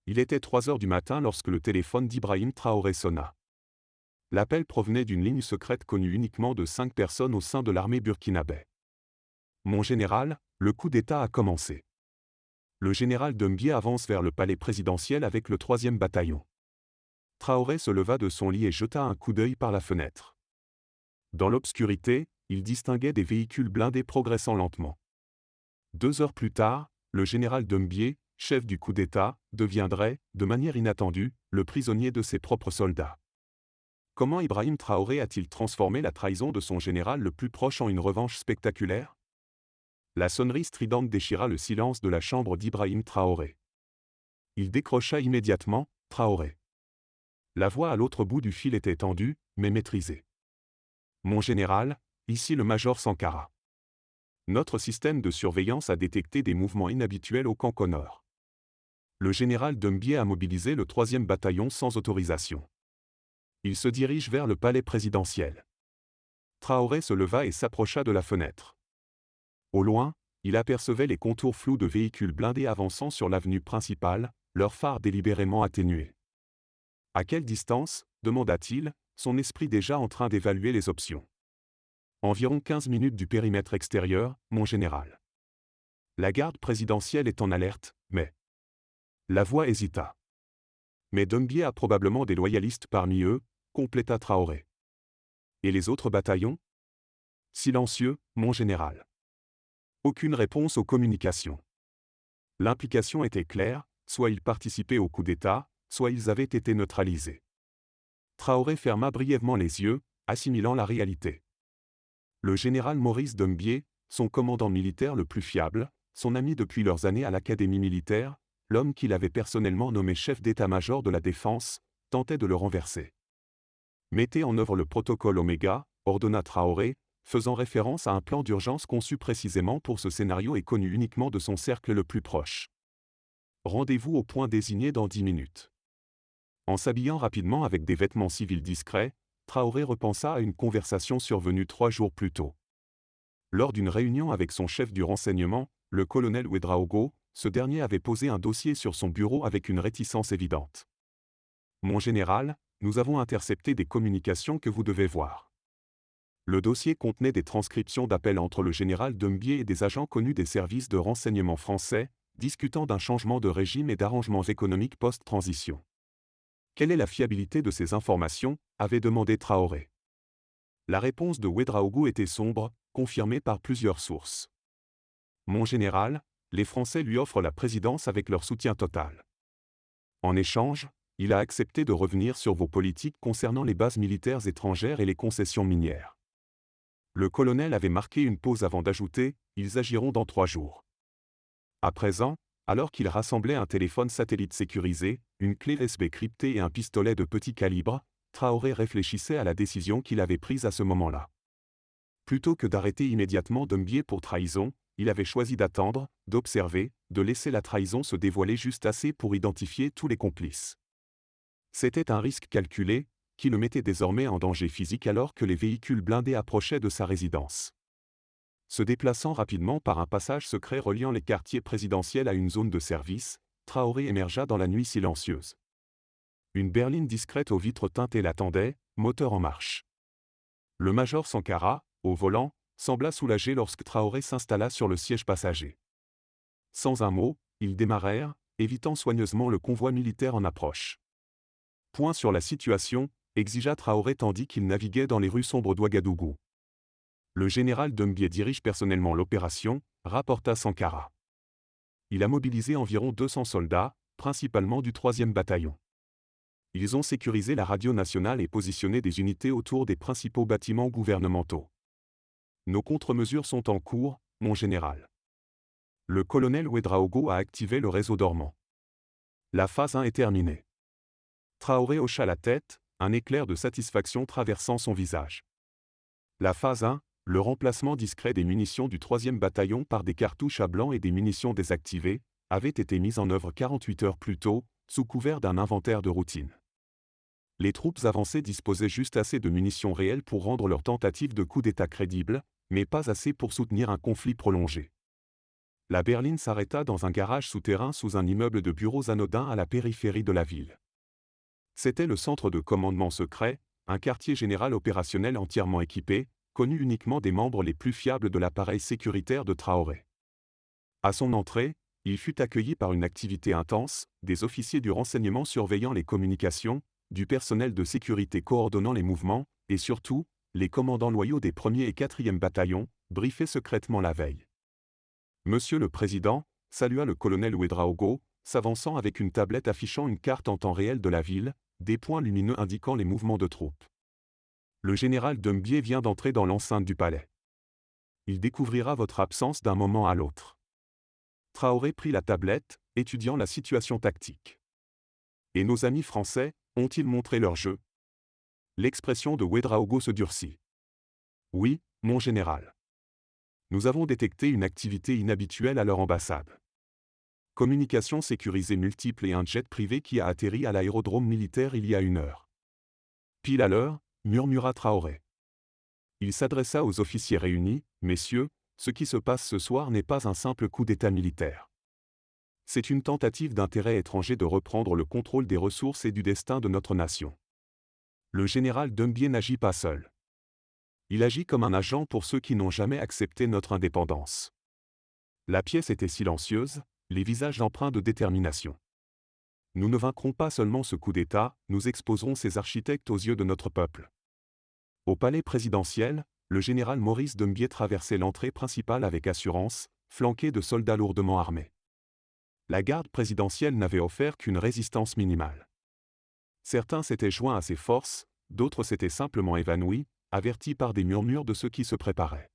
Il était 3 heures du matin lorsque le téléphone d'Ibrahim Traoré sonna. L'appel provenait d'une ligne secrète connue uniquement de 5 personnes au sein de l'armée burkinabé. Mon général, le coup d'État a commencé. Le général Doumbia avance vers le palais présidentiel avec le 3e bataillon. Traoré se leva de son lit et jeta un coup d'œil par la fenêtre. Dans l'obscurité, il distinguait des véhicules blindés progressant lentement. 2 heures plus tard, le général Doumbia, chef du coup d'État, deviendrait, de manière inattendue, le prisonnier de ses propres soldats. Comment Ibrahim Traoré a-t-il transformé la trahison de son général le plus proche en une revanche spectaculaire? La sonnerie stridente déchira le silence de la chambre d'Ibrahim Traoré. Il décrocha immédiatement, Traoré. La voix à l'autre bout du fil était tendue, mais maîtrisée. Mon général, ici le major Sankara. Notre système de surveillance a détecté des mouvements inhabituels au camp Connor. Le général Doumbia a mobilisé le 3e bataillon sans autorisation. Il se dirige vers le palais présidentiel. Traoré se leva et s'approcha de la fenêtre. Au loin, il apercevait les contours flous de véhicules blindés avançant sur l'avenue principale, leurs phares délibérément atténués. À quelle distance, demanda-t-il, son esprit déjà en train d'évaluer les options. Environ 15 minutes du périmètre extérieur, mon général. La garde présidentielle est en alerte, mais... La voix hésita. Mais Doumbia a probablement des loyalistes parmi eux, compléta Traoré. Et les autres bataillons? Silencieux, mon général. Aucune réponse aux communications. L'implication était claire, soit ils participaient au coup d'État, soit ils avaient été neutralisés. Traoré ferma brièvement les yeux, assimilant la réalité. Le général Maurice Doumbia, son commandant militaire le plus fiable, son ami depuis leurs années à l'académie militaire, l'homme qu'il avait personnellement nommé chef d'état-major de la défense, tentait de le renverser. Mettez en œuvre le protocole Oméga, ordonna Traoré, faisant référence à un plan d'urgence conçu précisément pour ce scénario et connu uniquement de son cercle le plus proche. Rendez-vous au point désigné dans 10 minutes. En s'habillant rapidement avec des vêtements civils discrets, Traoré repensa à une conversation survenue 3 jours plus tôt. Lors d'une réunion avec son chef du renseignement, le colonel Ouedraogo, ce dernier avait posé un dossier sur son bureau avec une réticence évidente. « Mon général, nous avons intercepté des communications que vous devez voir. » Le dossier contenait des transcriptions d'appels entre le général Doumbia et des agents connus des services de renseignement français, discutant d'un changement de régime et d'arrangements économiques post-transition. Quelle est la fiabilité de ces informations? Avait demandé Traoré. La réponse de Ouedraogo était sombre, confirmée par plusieurs sources. Mon général, les Français lui offrent la présidence avec leur soutien total. En échange, il a accepté de revenir sur vos politiques concernant les bases militaires étrangères et les concessions minières. Le colonel avait marqué une pause avant d'ajouter « Ils agiront dans 3 jours ». À présent, alors qu'il rassemblait un téléphone satellite sécurisé, une clé USB cryptée et un pistolet de petit calibre, Traoré réfléchissait à la décision qu'il avait prise à ce moment-là. Plutôt que d'arrêter immédiatement Doumbia pour trahison, il avait choisi d'attendre, d'observer, de laisser la trahison se dévoiler juste assez pour identifier tous les complices. C'était un risque calculé, qui le mettait désormais en danger physique alors que les véhicules blindés approchaient de sa résidence. Se déplaçant rapidement par un passage secret reliant les quartiers présidentiels à une zone de service, Traoré émergea dans la nuit silencieuse. Une berline discrète aux vitres teintées l'attendait, moteur en marche. Le major Sankara, au volant, sembla soulagé lorsque Traoré s'installa sur le siège passager. Sans un mot, ils démarrèrent, évitant soigneusement le convoi militaire en approche. Point sur la situation, exigea Traoré tandis qu'il naviguait dans les rues sombres d'Ouagadougou. Le général Doumbia dirige personnellement l'opération, rapporta Sankara. Il a mobilisé environ 200 soldats, principalement du 3e bataillon. Ils ont sécurisé la radio nationale et positionné des unités autour des principaux bâtiments gouvernementaux. Nos contre-mesures sont en cours, mon général. Le colonel Ouedraogo a activé le réseau dormant. La phase 1 est terminée. Traoré hocha la tête, un éclair de satisfaction traversant son visage. La phase 1, le remplacement discret des munitions du 3e bataillon par des cartouches à blanc et des munitions désactivées, avait été mise en œuvre 48 heures plus tôt, sous couvert d'un inventaire de routine. Les troupes avancées disposaient juste assez de munitions réelles pour rendre leur tentative de coup d'État crédible, mais pas assez pour soutenir un conflit prolongé. La berline s'arrêta dans un garage souterrain sous un immeuble de bureaux anodin à la périphérie de la ville. C'était le centre de commandement secret, un quartier général opérationnel entièrement équipé, connu uniquement des membres les plus fiables de l'appareil sécuritaire de Traoré. À son entrée, il fut accueilli par une activité intense, des officiers du renseignement surveillant les communications, du personnel de sécurité coordonnant les mouvements, et surtout, les commandants loyaux des 1er et 4e bataillons, briefés secrètement la veille. Monsieur le Président, salua le colonel Ouedraogo, s'avançant avec une tablette affichant une carte en temps réel de la ville, des points lumineux indiquant les mouvements de troupes. Le général Doumbia vient d'entrer dans l'enceinte du palais. Il découvrira votre absence d'un moment à l'autre. Traoré prit la tablette, étudiant la situation tactique. Et nos amis français, ont-ils montré leur jeu? L'expression de Ouedraogo se durcit. Oui, mon général. Nous avons détecté une activité inhabituelle à leur ambassade. Communications sécurisées multiples et un jet privé qui a atterri à l'aérodrome militaire il y a 1 heure. Pile à l'heure, murmura Traoré. Il s'adressa aux officiers réunis, « Messieurs, ce qui se passe ce soir n'est pas un simple coup d'État militaire. C'est une tentative d'intérêt étranger de reprendre le contrôle des ressources et du destin de notre nation. Le général Doumbia n'agit pas seul. Il agit comme un agent pour ceux qui n'ont jamais accepté notre indépendance. » La pièce était silencieuse, les visages empreints de détermination. Nous ne vaincrons pas seulement ce coup d'État, nous exposerons ces architectes aux yeux de notre peuple. Au palais présidentiel, le général Maurice Doumbia traversait l'entrée principale avec assurance, flanqué de soldats lourdement armés. La garde présidentielle n'avait offert qu'une résistance minimale. Certains s'étaient joints à ses forces, d'autres s'étaient simplement évanouis, avertis par des murmures de ceux qui se préparaient.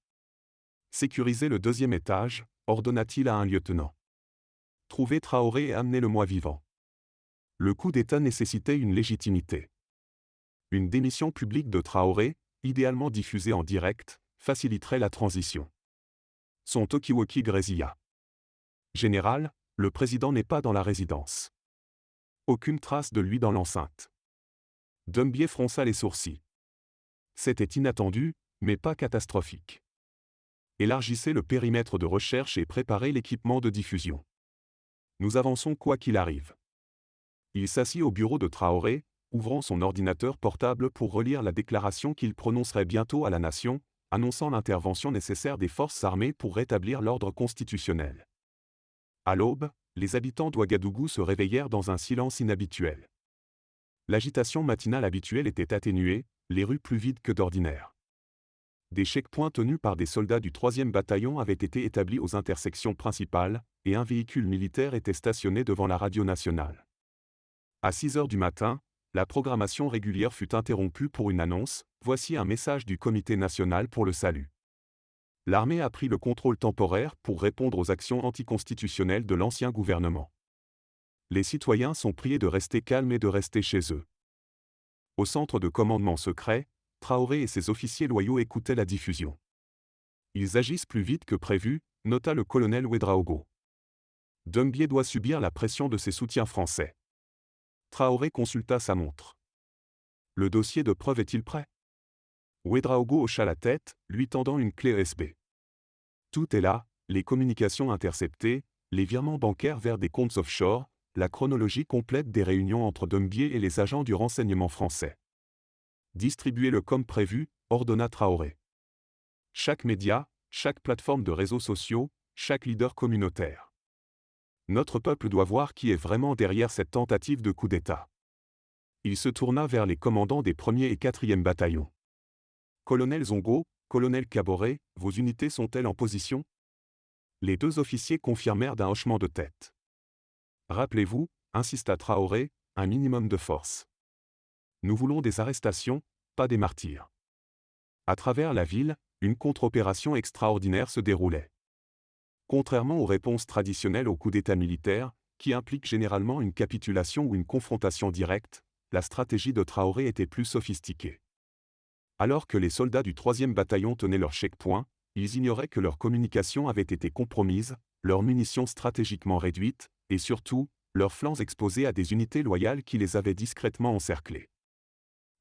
Sécurisez le 2e étage, ordonna-t-il à un lieutenant. Trouvez Traoré et amenez-le-moi vivant. Le coup d'État nécessitait une légitimité. Une démission publique de Traoré, idéalement diffusée en direct, faciliterait la transition. Son talkie-walkie grésilla. Général, le président n'est pas dans la résidence. Aucune trace de lui dans l'enceinte. Doumbia fronça les sourcils. C'était inattendu, mais pas catastrophique. Élargissez le périmètre de recherche et préparez l'équipement de diffusion. Nous avançons quoi qu'il arrive. Il s'assit au bureau de Traoré, ouvrant son ordinateur portable pour relire la déclaration qu'il prononcerait bientôt à la nation, annonçant l'intervention nécessaire des forces armées pour rétablir l'ordre constitutionnel. À l'aube, les habitants d'Ouagadougou se réveillèrent dans un silence inhabituel. L'agitation matinale habituelle était atténuée, les rues plus vides que d'ordinaire. Des checkpoints tenus par des soldats du 3e bataillon avaient été établis aux intersections principales, et un véhicule militaire était stationné devant la radio nationale. À 6 heures du matin, la programmation régulière fut interrompue pour une annonce, « Voici un message du Comité national pour le salut. » L'armée a pris le contrôle temporaire pour répondre aux actions anticonstitutionnelles de l'ancien gouvernement. Les citoyens sont priés de rester calmes et de rester chez eux. Au centre de commandement secret, Traoré et ses officiers loyaux écoutaient la diffusion. Ils agissent plus vite que prévu, nota le colonel Ouedraogo. Doumbia doit subir la pression de ses soutiens français. Traoré consulta sa montre. Le dossier de preuve est-il prêt? Ouedraogo hocha la tête, lui tendant une clé USB. Tout est là, les communications interceptées, les virements bancaires vers des comptes offshore, la chronologie complète des réunions entre Doumbia et les agents du renseignement français. Distribuez-le comme prévu, ordonna Traoré. Chaque média, chaque plateforme de réseaux sociaux, chaque leader communautaire. Notre peuple doit voir qui est vraiment derrière cette tentative de coup d'État. Il se tourna vers les commandants des 1er et 4e bataillons. Colonel Zongo, colonel Caboret, vos unités sont-elles en position? Les 2 officiers confirmèrent d'un hochement de tête. Rappelez-vous, insista Traoré, un minimum de force. Nous voulons des arrestations, pas des martyrs. À travers la ville, une contre-opération extraordinaire se déroulait. Contrairement aux réponses traditionnelles au coup d'État militaire, qui impliquent généralement une capitulation ou une confrontation directe, la stratégie de Traoré était plus sophistiquée. Alors que les soldats du 3e bataillon tenaient leur checkpoint, ils ignoraient que leur communication avait été compromise, leurs munitions stratégiquement réduites, et surtout, leurs flancs exposés à des unités loyales qui les avaient discrètement encerclés.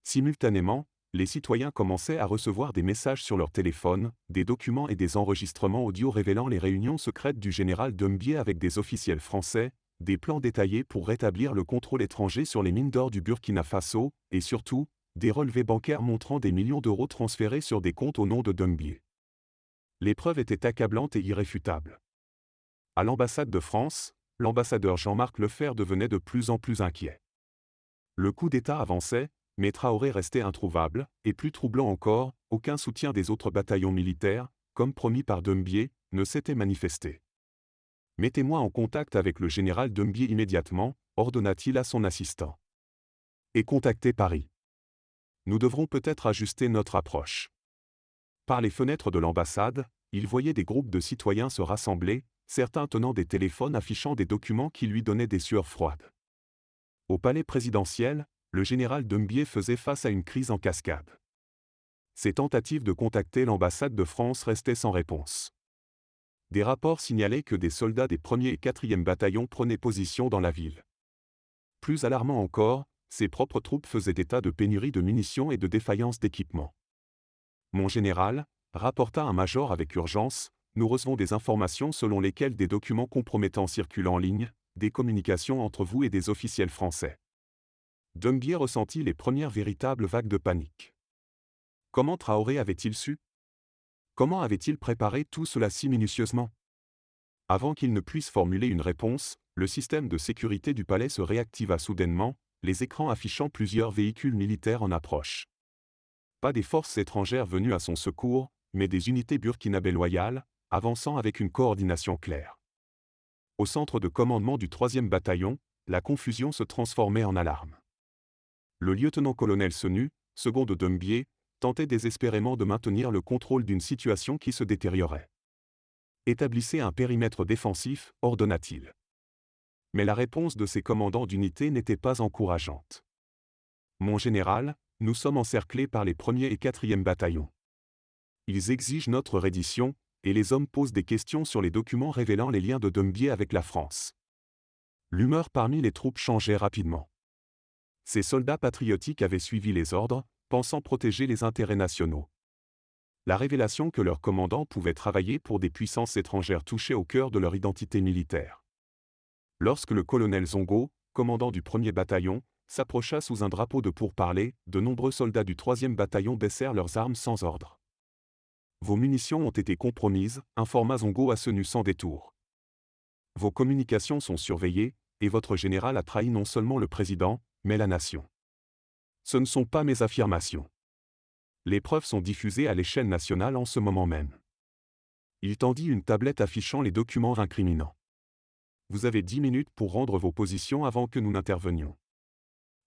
Simultanément, les citoyens commençaient à recevoir des messages sur leur téléphone, des documents et des enregistrements audio révélant les réunions secrètes du général Doumbia avec des officiels français, des plans détaillés pour rétablir le contrôle étranger sur les mines d'or du Burkina Faso, et surtout, des relevés bancaires montrant des millions d'euros transférés sur des comptes au nom de Doumbia. Les preuves étaient accablantes et irréfutables. À l'ambassade de France, l'ambassadeur Jean-Marc Lefer devenait de plus en plus inquiet. Le coup d'État avançait, mais Traoré restait introuvable, et plus troublant encore, aucun soutien des autres bataillons militaires, comme promis par Doumbia, ne s'était manifesté. « Mettez-moi en contact avec le général Doumbia immédiatement », ordonna-t-il à son assistant. « Et contactez Paris. Nous devrons peut-être ajuster notre approche. » Par les fenêtres de l'ambassade, il voyait des groupes de citoyens se rassembler, certains tenant des téléphones affichant des documents qui lui donnaient des sueurs froides. Au palais présidentiel, le général Doumbia faisait face à une crise en cascade. Ses tentatives de contacter l'ambassade de France restaient sans réponse. Des rapports signalaient que des soldats des 1er et 4e bataillons prenaient position dans la ville. Plus alarmant encore, ses propres troupes faisaient état de pénurie de munitions et de défaillance d'équipement. « Mon général », rapporta un major avec urgence, « nous recevons des informations selon lesquelles des documents compromettants circulent en ligne, des communications entre vous et des officiels français. » Doumbia ressentit les premières véritables vagues de panique. Comment Traoré avait-il su? Comment avait-il préparé tout cela si minutieusement? Avant qu'il ne puisse formuler une réponse, le système de sécurité du palais se réactiva soudainement, les écrans affichant plusieurs véhicules militaires en approche. Pas des forces étrangères venues à son secours, mais des unités burkinabées loyales, avançant avec une coordination claire. Au centre de commandement du 3e bataillon, la confusion se transformait en alarme. Le lieutenant-colonel Senu, second de Doumbia, tentait désespérément de maintenir le contrôle d'une situation qui se détériorait. « Établissez un périmètre défensif », ordonna-t-il. Mais la réponse de ses commandants d'unité n'était pas encourageante. « Mon général, nous sommes encerclés par les 1er et 4e bataillons. Ils exigent notre reddition, et les hommes posent des questions sur les documents révélant les liens de Doumbia avec la France. » L'humeur parmi les troupes changeait rapidement. Ces soldats patriotiques avaient suivi les ordres, pensant protéger les intérêts nationaux. La révélation que leur commandant pouvait travailler pour des puissances étrangères touchait au cœur de leur identité militaire. Lorsque le colonel Zongo, commandant du 1er bataillon, s'approcha sous un drapeau de pourparlers, de nombreux soldats du 3e bataillon baissèrent leurs armes sans ordre. « Vos munitions ont été compromises », informa Zongo à Senu sans détour. « Vos communications sont surveillées, et votre général a trahi non seulement le président, mais la nation. » Ce ne sont pas mes affirmations. Les preuves sont diffusées à l'échelle nationale en ce moment même. Il tendit une tablette affichant les documents incriminants. Vous avez 10 minutes pour rendre vos positions avant que nous n'intervenions.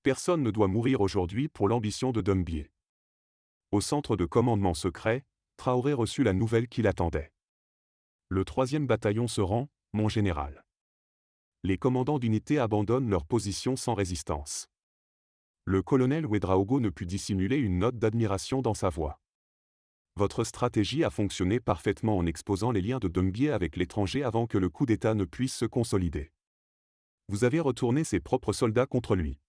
Personne ne doit mourir aujourd'hui pour l'ambition de Doumbia. Au centre de commandement secret, Traoré reçut la nouvelle qu'il attendait. Le 3e bataillon se rend, mon général. Les commandants d'unité abandonnent leur position sans résistance. Le colonel Ouedraogo ne put dissimuler une note d'admiration dans sa voix. Votre stratégie a fonctionné parfaitement en exposant les liens de Doumbia avec l'étranger avant que le coup d'État ne puisse se consolider. Vous avez retourné ses propres soldats contre lui.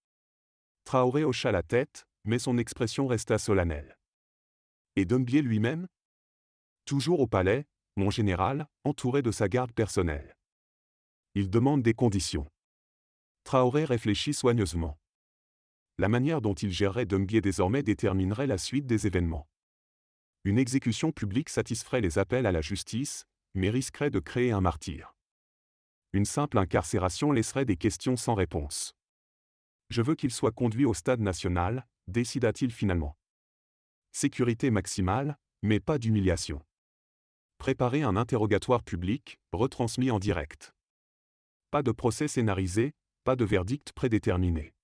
Traoré hocha la tête, mais son expression resta solennelle. Et Doumbia lui-même? Toujours au palais, mon général, entouré de sa garde personnelle. Il demande des conditions. Traoré réfléchit soigneusement. La manière dont il gérerait Doumbia désormais déterminerait la suite des événements. Une exécution publique satisferait les appels à la justice, mais risquerait de créer un martyr. Une simple incarcération laisserait des questions sans réponse. Je veux qu'il soit conduit au stade national, décida-t-il finalement. Sécurité maximale, mais pas d'humiliation. Préparer un interrogatoire public, retransmis en direct. Pas de procès scénarisé, pas de verdict prédéterminé.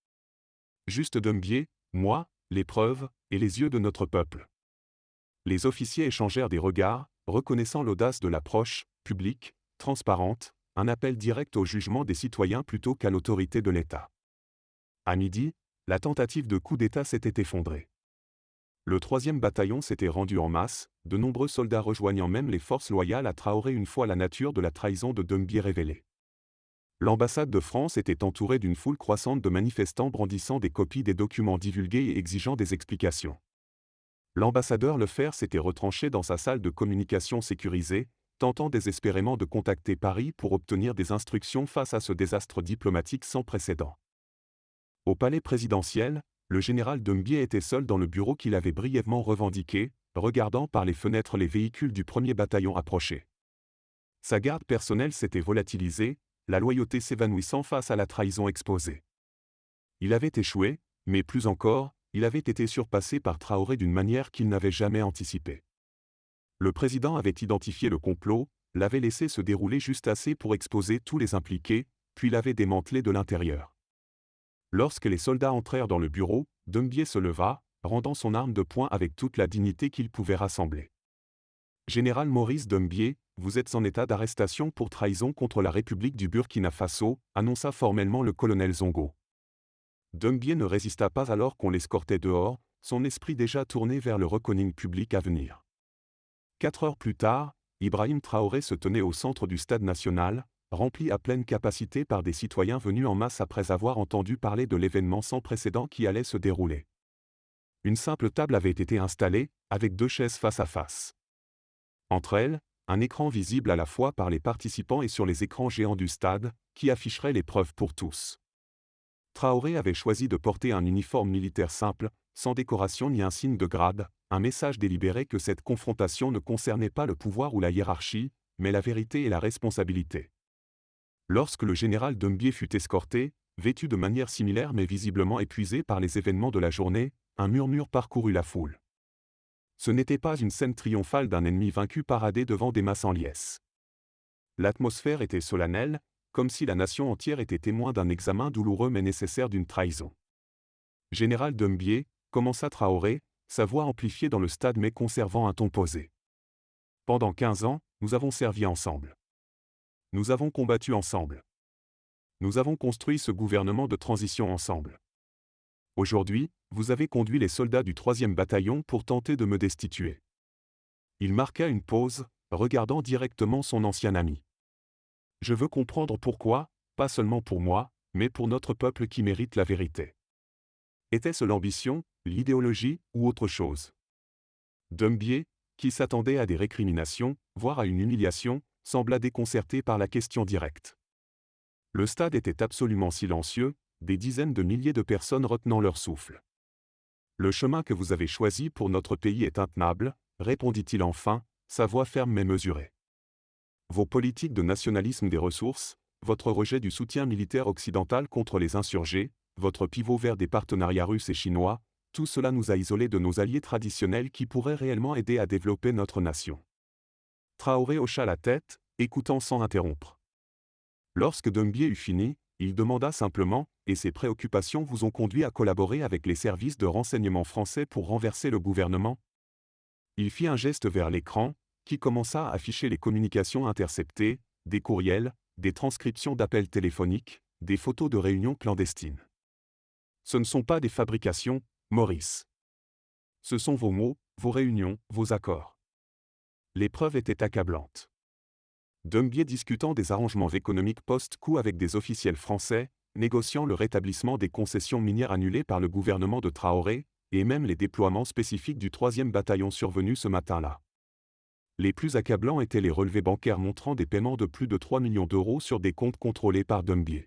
Juste Doumbia, moi, les preuves, et les yeux de notre peuple. Les officiers échangèrent des regards, reconnaissant l'audace de l'approche, publique, transparente, un appel direct au jugement des citoyens plutôt qu'à l'autorité de l'État. À midi, la tentative de coup d'État s'était effondrée. Le 3e bataillon s'était rendu en masse, de nombreux soldats rejoignant même les forces loyales à Traoré une fois la nature de la trahison de Doumbia révélée. L'ambassade de France était entourée d'une foule croissante de manifestants brandissant des copies des documents divulgués et exigeant des explications. L'ambassadeur Lefebvre s'était retranché dans sa salle de communication sécurisée, tentant désespérément de contacter Paris pour obtenir des instructions face à ce désastre diplomatique sans précédent. Au palais présidentiel, le général Doumbia était seul dans le bureau qu'il avait brièvement revendiqué, regardant par les fenêtres les véhicules du 1er bataillon approcher. Sa garde personnelle s'était volatilisée, la loyauté s'évanouissant face à la trahison exposée. Il avait échoué, mais plus encore, il avait été surpassé par Traoré d'une manière qu'il n'avait jamais anticipée. Le président avait identifié le complot, l'avait laissé se dérouler juste assez pour exposer tous les impliqués, puis l'avait démantelé de l'intérieur. Lorsque les soldats entrèrent dans le bureau, Doumbia se leva, rendant son arme de poing avec toute la dignité qu'il pouvait rassembler. « Général Maurice Doumbia, vous êtes en état d'arrestation pour trahison contre la République du Burkina Faso », annonça formellement le colonel Zongo. Doumbia ne résista pas alors qu'on l'escortait dehors, son esprit déjà tourné vers le reckoning public à venir. 4 heures plus tard, Ibrahim Traoré se tenait au centre du stade national, rempli à pleine capacité par des citoyens venus en masse après avoir entendu parler de l'événement sans précédent qui allait se dérouler. Une simple table avait été installée, avec 2 chaises face à face. Entre elles, un écran visible à la fois par les participants et sur les écrans géants du stade, qui afficherait les preuves pour tous. Traoré avait choisi de porter un uniforme militaire simple, sans décoration ni un signe de grade, un message délibéré que cette confrontation ne concernait pas le pouvoir ou la hiérarchie, mais la vérité et la responsabilité. Lorsque le général Doumbia fut escorté, vêtu de manière similaire mais visiblement épuisé par les événements de la journée, un murmure parcourut la foule. Ce n'était pas une scène triomphale d'un ennemi vaincu paradé devant des masses en liesse. L'atmosphère était solennelle, comme si la nation entière était témoin d'un examen douloureux mais nécessaire d'une trahison. « Général Doumbia », commença Traoré, sa voix amplifiée dans le stade mais conservant un ton posé. « Pendant 15 ans, nous avons servi ensemble. Nous avons combattu ensemble. Nous avons construit ce gouvernement de transition ensemble. Aujourd'hui, vous avez conduit les soldats du 3e bataillon pour tenter de me destituer. » Il marqua une pause, regardant directement son ancien ami. « Je veux comprendre pourquoi, pas seulement pour moi, mais pour notre peuple qui mérite la vérité. » Était-ce l'ambition, l'idéologie ou autre chose? Doumbia, qui s'attendait à des récriminations, voire à une humiliation, sembla déconcerté par la question directe. Le stade était absolument silencieux, des dizaines de milliers de personnes retenant leur souffle. « Le chemin que vous avez choisi pour notre pays est intenable, » répondit-il enfin, sa voix ferme mais mesurée. Vos politiques de nationalisme des ressources, votre rejet du soutien militaire occidental contre les insurgés, votre pivot vers des partenariats russes et chinois, tout cela nous a isolés de nos alliés traditionnels qui pourraient réellement aider à développer notre nation. Traoré hocha la tête, écoutant sans interrompre. Lorsque Doumbia eut fini, il demanda simplement, « Et ces préoccupations vous ont conduit à collaborer avec les services de renseignement français pour renverser le gouvernement ?» Il fit un geste vers l'écran, qui commença à afficher les communications interceptées, des courriels, des transcriptions d'appels téléphoniques, des photos de réunions clandestines. « Ce ne sont pas des fabrications, Maurice. Ce sont vos mots, vos réunions, vos accords. » Les preuves étaient accablantes. Doumbia discutant des arrangements économiques post-coup avec des officiels français, négociant le rétablissement des concessions minières annulées par le gouvernement de Traoré, et même les déploiements spécifiques du 3e bataillon survenus ce matin-là. Les plus accablants étaient les relevés bancaires montrant des paiements de plus de 3 millions d'euros sur des comptes contrôlés par Doumbia.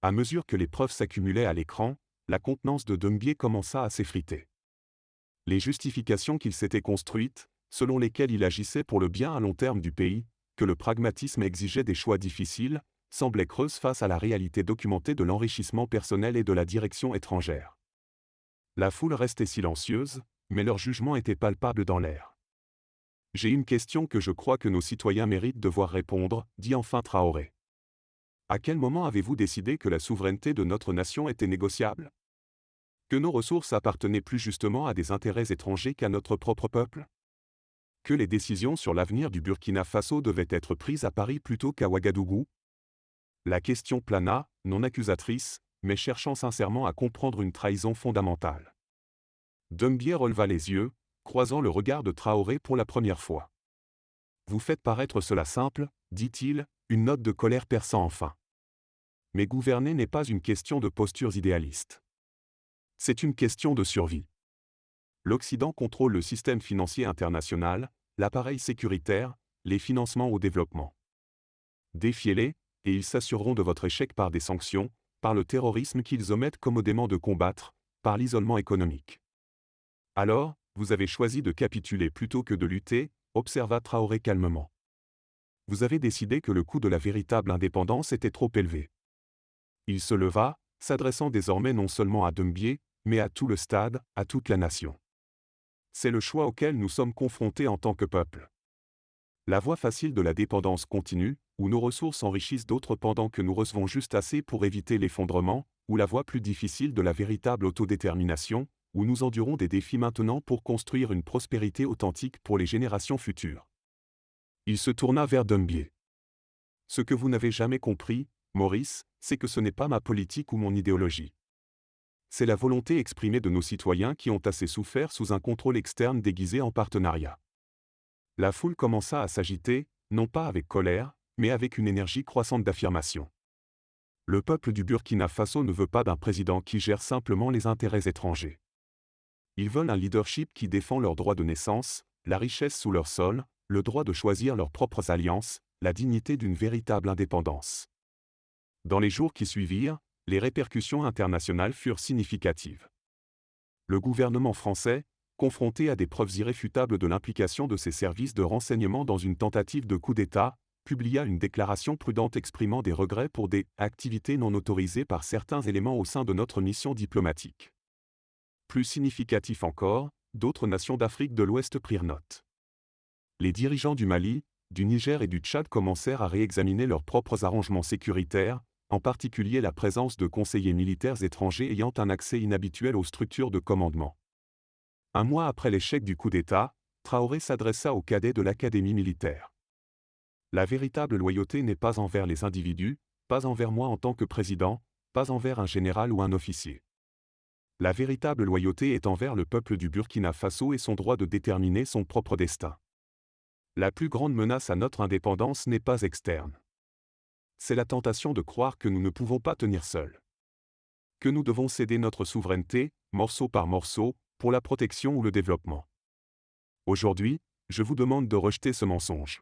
À mesure que les preuves s'accumulaient à l'écran, la contenance de Doumbia commença à s'effriter. Les justifications qu'il s'était construites, selon lesquelles il agissait pour le bien à long terme du pays, que le pragmatisme exigeait des choix difficiles, semblaient creuses face à la réalité documentée de l'enrichissement personnel et de la direction étrangère. La foule restait silencieuse, mais leur jugement était palpable dans l'air. « J'ai une question que je crois que nos citoyens méritent de voir répondre, » dit enfin Traoré. « À quel moment avez-vous décidé que la souveraineté de notre nation était négociable? Que nos ressources appartenaient plus justement à des intérêts étrangers qu'à notre propre peuple? Que les décisions sur l'avenir du Burkina Faso devaient être prises à Paris plutôt qu'à Ouagadougou? » La question plana, non accusatrice, mais cherchant sincèrement à comprendre une trahison fondamentale. Doumbia releva les yeux, croisant le regard de Traoré pour la première fois. « Vous faites paraître cela simple, » dit-il, une note de colère perçant enfin. « Mais gouverner n'est pas une question de postures idéalistes. C'est une question de survie. L'Occident contrôle le système financier international, l'appareil sécuritaire, les financements au développement. Défiez-les, et ils s'assureront de votre échec par des sanctions, par le terrorisme qu'ils omettent commodément de combattre, par l'isolement économique. Alors, vous avez choisi de capituler plutôt que de lutter, observa Traoré calmement. Vous avez décidé que le coût de la véritable indépendance était trop élevé. Il se leva, s'adressant désormais non seulement à Doumbia, mais à tout le stade, à toute la nation. C'est le choix auquel nous sommes confrontés en tant que peuple. La voie facile de la dépendance continue, où nos ressources enrichissent d'autres pendant que nous recevons juste assez pour éviter l'effondrement, ou la voie plus difficile de la véritable autodétermination, où nous endurons des défis maintenant pour construire une prospérité authentique pour les générations futures. Il se tourna vers Doumbia. Ce que vous n'avez jamais compris, Maurice, c'est que ce n'est pas ma politique ou mon idéologie. C'est la volonté exprimée de nos citoyens qui ont assez souffert sous un contrôle externe déguisé en partenariat. La foule commença à s'agiter, non pas avec colère, mais avec une énergie croissante d'affirmation. Le peuple du Burkina Faso ne veut pas d'un président qui gère simplement les intérêts étrangers. Ils veulent un leadership qui défend leurs droits de naissance, la richesse sous leur sol, le droit de choisir leurs propres alliances, la dignité d'une véritable indépendance. Dans les jours qui suivirent, les répercussions internationales furent significatives. Le gouvernement français, confronté à des preuves irréfutables de l'implication de ses services de renseignement dans une tentative de coup d'État, publia une déclaration prudente exprimant des regrets pour des « activités non autorisées par certains éléments au sein de notre mission diplomatique ». Plus significatif encore, d'autres nations d'Afrique de l'Ouest prirent note. Les dirigeants du Mali, du Niger et du Tchad commencèrent à réexaminer leurs propres arrangements sécuritaires, en particulier la présence de conseillers militaires étrangers ayant un accès inhabituel aux structures de commandement. Un mois après l'échec du coup d'État, Traoré s'adressa aux cadets de l'académie militaire. La véritable loyauté n'est pas envers les individus, pas envers moi en tant que président, pas envers un général ou un officier. La véritable loyauté est envers le peuple du Burkina Faso et son droit de déterminer son propre destin. La plus grande menace à notre indépendance n'est pas externe. C'est la tentation de croire que nous ne pouvons pas tenir seuls. Que nous devons céder notre souveraineté, morceau par morceau, pour la protection ou le développement. Aujourd'hui, je vous demande de rejeter ce mensonge.